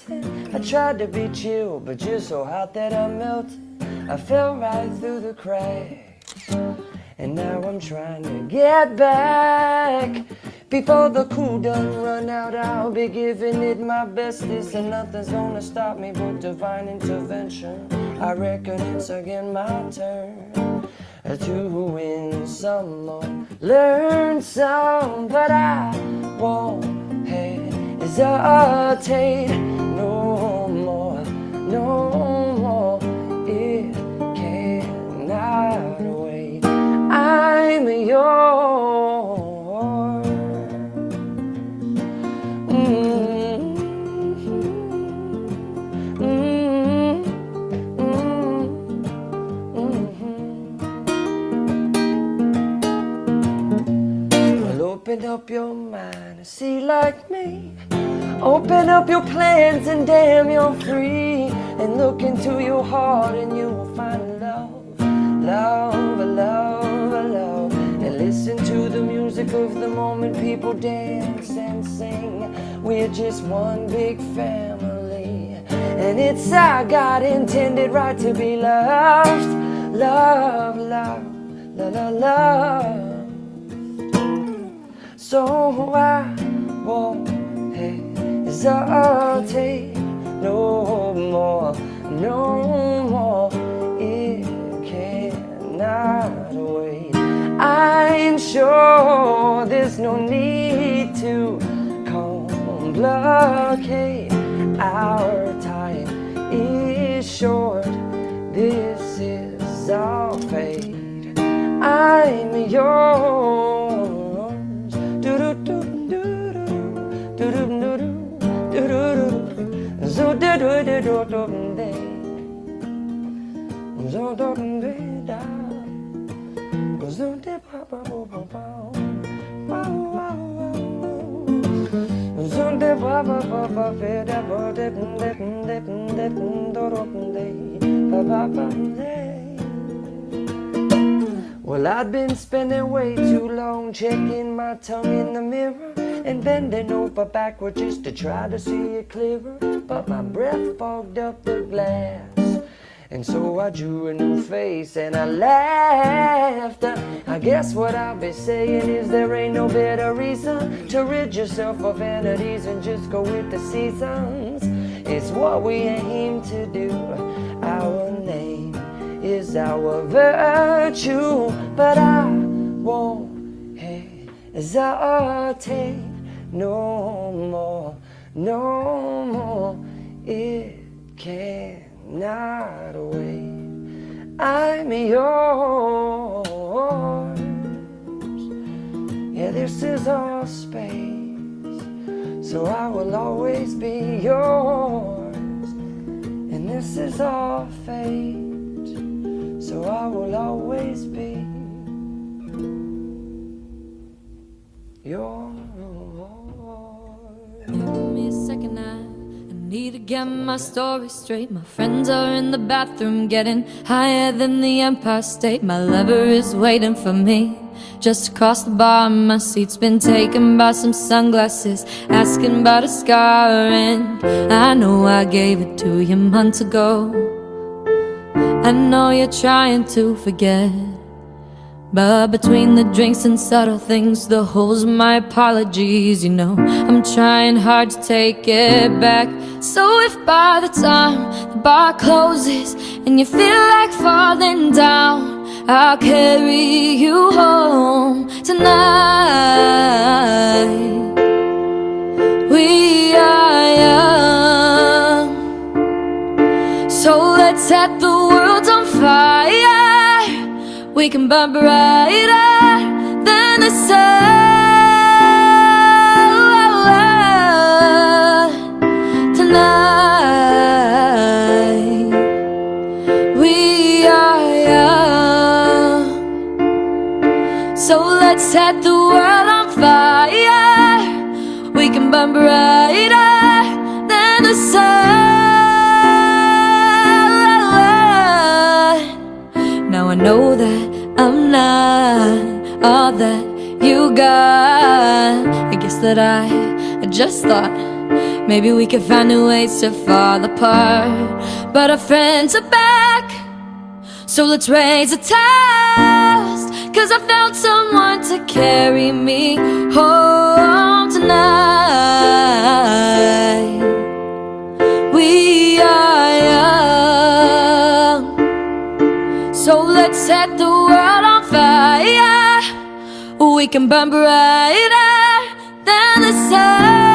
melting. I tried to be chill, but you're so hot that I melted. I fell right through the cracks, and now I'm trying to get back. Before the cool done run out, I'll be giving it my bestest, and nothing's gonna stop me but divine intervention. I reckon it's again my turn to win some more, learn some, but I won't hesitate no more, no more. It cannot wait. I'm yours. Well, open up your mind and see like me. Open up your plans and damn, you're free. And look into your heart and you will find love, love, love, love. And listen to the music of the moment, people dance and sing. We're just one big family, and it's our God intended right to be loved, love, love, love, love, love. So I won't hesitate no more, no more. It cannot wait. I'm sure there's no need to complicate. Our time is short. This is our fate. I'm yours. Do do do do do do do do do do. So do do do do do do. So do do do da. So do ba ba ba ba ba. Ba ba ba. So do ba ba ba ba da ba da da da da da do ba ba ba. Well, I've been spending way too long checking my tongue in the mirror and bending over backward just to try to see it clearer. But my breath fogged up the glass, and so I drew a new face and I laughed. I guess what I'll be saying is there ain't no better reason to rid yourself of vanities and just go with the seasons. It's what we aim to do. Our name is our virtue, but I won't hesitate no more, no more. It cannot wait. I'm yours. Yeah, this is our space, so I will always be yours. And this is our fate, so I will always be yours. Give me a second, I need to get my story straight. My friends are in the bathroom getting higher than the Empire State. My lover is waiting for me just across the bar. My seat's been taken by some sunglasses, asking about a scar, and I know I gave it to you months ago. I know you're trying to forget, but between the drinks and subtle things, the holes in my apologies, you know, I'm trying hard to take it back. So if by the time the bar closes and you feel like falling down, I'll carry you home tonight. We are young, so let's set the world on fire. We can burn brighter than the sun tonight. We are young, so let's set the world on fire. We can burn brighter than the sun. Now I know that I'm not all that you got. I guess that I just thought Maybe we could find new ways to fall apart. But our friends are back, so let's raise a toast, 'cause I found someone to carry me home tonight. We are young, so let's set the world on fire. We can burn brighter than the sun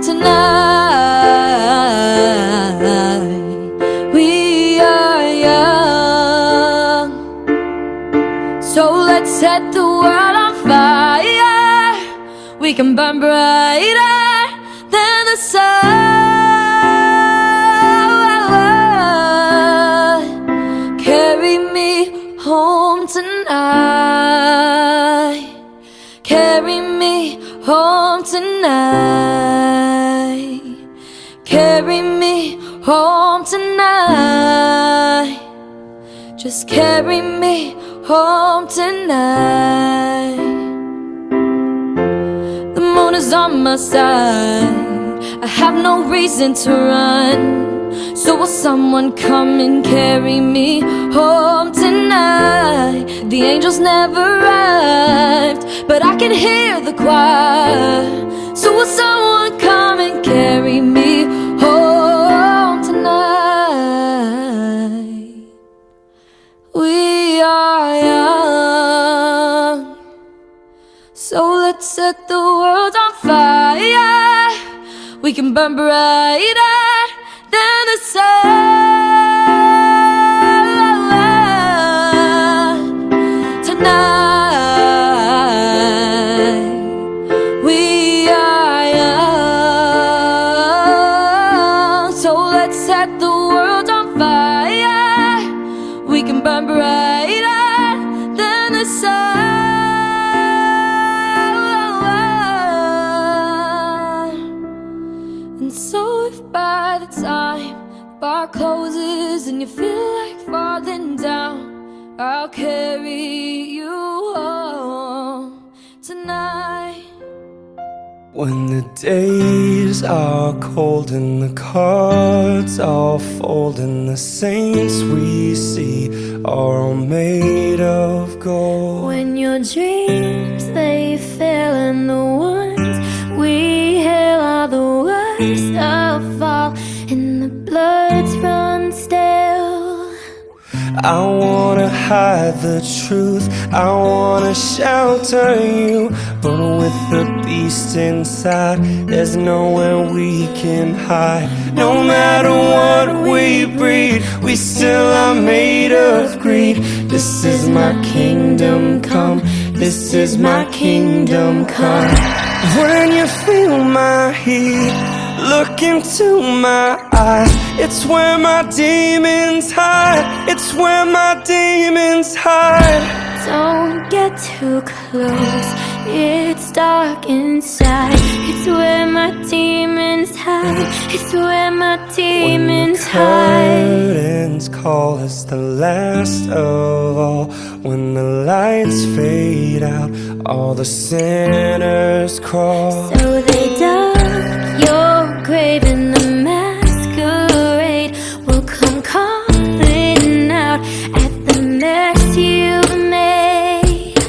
tonight. We are young, so let's set the world on fire. We can burn brighter than the sun. Carry me home tonight. Carry me home tonight. Carry me home tonight. Just carry me home tonight. The moon is on my side, I have no reason to run. So will someone come and carry me home tonight? The angels never arrived, but I can hear the choir. So will someone come and carry me home tonight? We are young, so let's set the world on fire. We can burn brighter than the sun tonight. We are young, so let's set the world on fire. We can burn brighter than the sun. And so if by the time bar closes and you feel like falling down, I'll carry you home tonight. When the days are cold and the cards all fold and the saints we see are all made of gold. When your dreams they fail and the ones we hail are the worst of all, and the bloods run stale. I wanna hide the truth, I wanna shelter you, but with the beast inside, there's nowhere we can hide. No matter what we breed, we still are made of greed. This is my kingdom come, this is my kingdom come. When you feel my heat, look into my eyes. It's where my demons hide. It's where my demons hide. Don't get too close, it's dark inside. It's where my demons hide. It's where my demons hide. When the curtains call us the last of all, when the lights fade out, all the sinners crawl. So they dug your grave and the masquerade will come calling out at the mess you've made.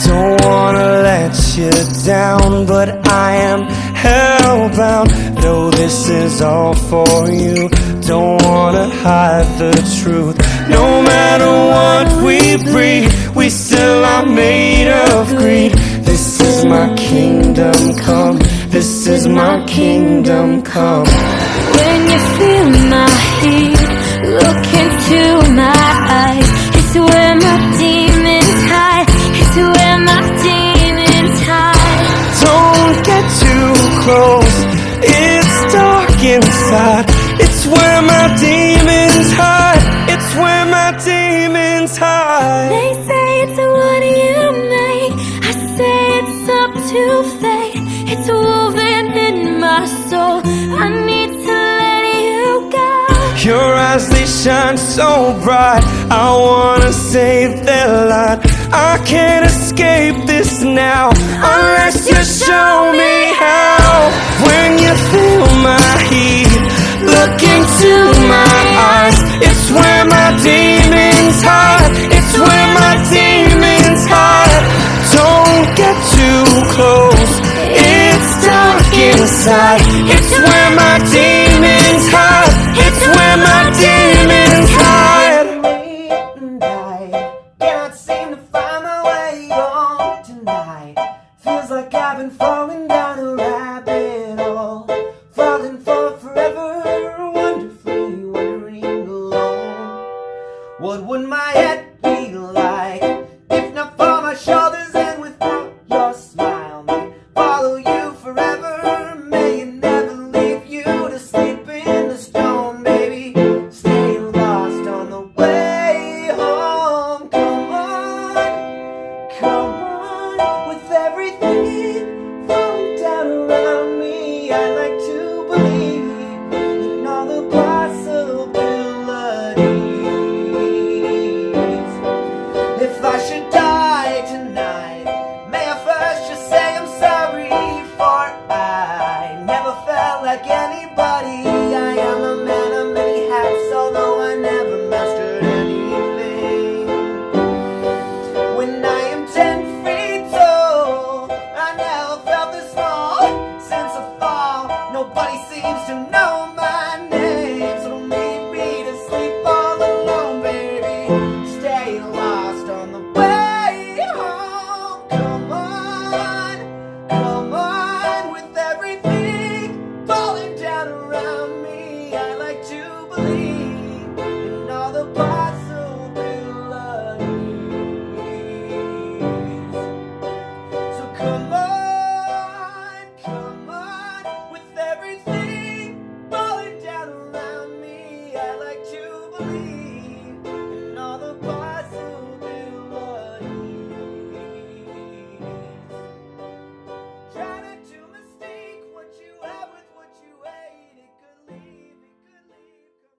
Don't wanna let you down, but I am hellbound. Though this is all for you, don't wanna hide the truth. No matter what we breed, we still are made of greed. This is my kingdom come, this is my kingdom come. When you feel my heat, look into my eyes. It's where my demons hide. It's where my demons hide. Don't get too close, it's dark inside. It's where my demons hide. It's where my demons hide. They say it's what you make, I say it's up to fate. It's woven in my soul, I need to let you go. Your eyes, they shine so bright, I wanna save their light. I can't escape this now, unless you show me how. When you feel my heat, look into my eyes. It's where my demons hide. It's where my demons hide. Don't get too close, it's dark inside. It's where my demons hide. It's where my demons hide. And I cannot seem to find my way on tonight. Feels like I've been falling down.